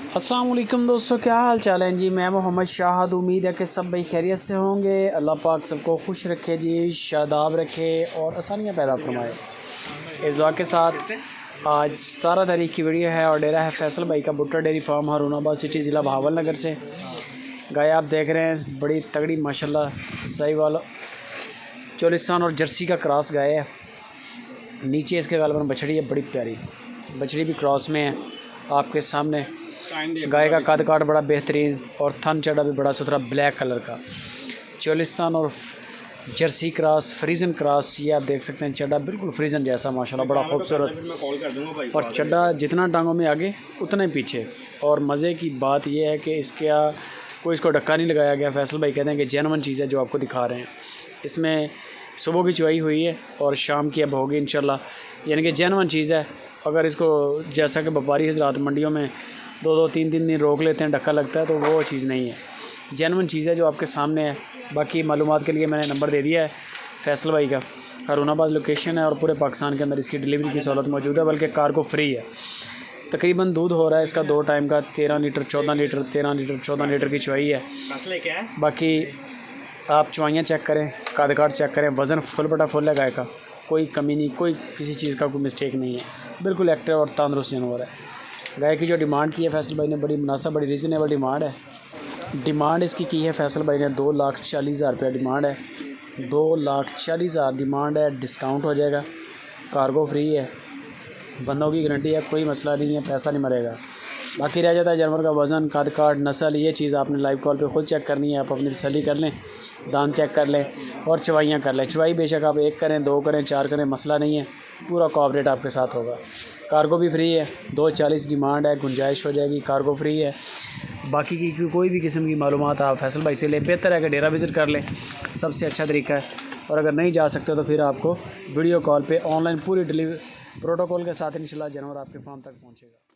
अस्सलाम वालेकुम दोस्तों, क्या हाल चाल है जी। मैं मोहम्मद शाहद। उम्मीद है कि सब भाई खैरियत से होंगे। अल्लाह पाक सबको खुश रखे जी, शादाब रखे और आसानियाँ पैदा फरमाए। इस दुआ के साथ आज 17 तारीख की वीडियो है और डेरा है फैसल भाई का भुट्टा डेयरी फार्म, हारूनाबाद सिटी, ज़िला बहावल नगर से। गाय आप देख रहे हैं बड़ी तगड़ी माशाल्लाह साहिवाल चोलिस्तान और जर्सी का क्रॉस गाय है। नीचे इसके गालबन बछड़ी है, बड़ी प्यारी बछड़ी भी क्रॉस में है। आपके सामने गाय का कद काट बड़ा बेहतरीन और थन चढ़ा भी बड़ा सुथरा ब्लैक कलर का। चोलिस्तान और जर्सी क्रॉस, फ्रीजन क्रॉस, ये आप देख सकते हैं। चड्डा बिल्कुल फ्रीजन जैसा माशाल्लाह, बड़ा खूबसूरत। और चड्डा जितना टांगों में आगे उतना ही पीछे। और मज़े की बात यह है कि कोई इसको धक्का नहीं लगाया गया। फैसल भाई कहते हैं कि जेन्युइन चीज़ है जो आपको दिखा रहे हैं। इसमें सुबह की चुवाई हुई है और शाम की अब होगी इंशाल्लाह, यानी कि जेन्युइन चीज़ है। अगर इसको जैसा कि व्यापारी हज़रात मंडियों में 2-2 3-3 दिन रोक लेते हैं, धक्का लगता है, तो वो चीज़ नहीं है। जेन्युइन चीज़ है जो आपके सामने है। बाकी मालूमात के लिए मैंने नंबर दे दिया है फैसल भाई का। हारूनाबाद लोकेशन है और पूरे पाकिस्तान के अंदर इसकी डिलीवरी की सहूलत मौजूद है, बल्कि कार्गो फ्री है। तकरीबन दूध हो रहा है इसका 2 टाइम का 13 लीटर 14 लीटर 13 लीटर 14 लीटर की चुवाई है। बाकी आप चुवाइयाँ चेक करें, कद काट चेक करें, वज़न फुल बटा फुल है गाय का, कोई कमी नहीं, कोई किसी चीज़ का कोई मिस्टेक नहीं है। बिल्कुल एक्टिव और तंदुरुस्त जानवर है। गाय की जो डिमांड की है फैसल भाई ने, बड़ी मुनासिब, बड़ी रीज़नेबल डिमांड है। डिमांड इसकी की है फैसल भाई ने 2,40,000 रुपया डिमांड है। 2,40,000 डिमांड है, डिस्काउंट हो जाएगा। कार्गो फ्री है, बंदों की गारंटी है, कोई मसला नहीं है, पैसा नहीं मरेगा। बाकी रह जाता है जानवर का वज़न, कद काट, नस्ल, ये चीज़ आपने लाइव कॉल पे ख़ुद चेक करनी है। आप अपनी तसल्ली कर लें, दाम चेक कर लें और चवाइयाँ कर लें। चवाई बेशक आप 1 करें, 2 करें, 4 करें, मसला नहीं है, पूरा कोऑपरेट आपके साथ होगा। कार्गो भी फ्री है, 2,40 डिमांड है, गुंजाइश हो जाएगी, कार्गो फ्री है। बाकी की कोई भी किस्म की मालूमात आप फैसल भाई से लें। बेहतर है कि डेरा विज़िट कर लें, सबसे अच्छा तरीका है। और अगर नहीं जा सकते तो फिर आपको वीडियो कॉल पे ऑनलाइन पूरी डिलीवरी प्रोटोकॉल के साथ इंशाल्लाह जानवर आपके फार्म तक पहुँचेगा।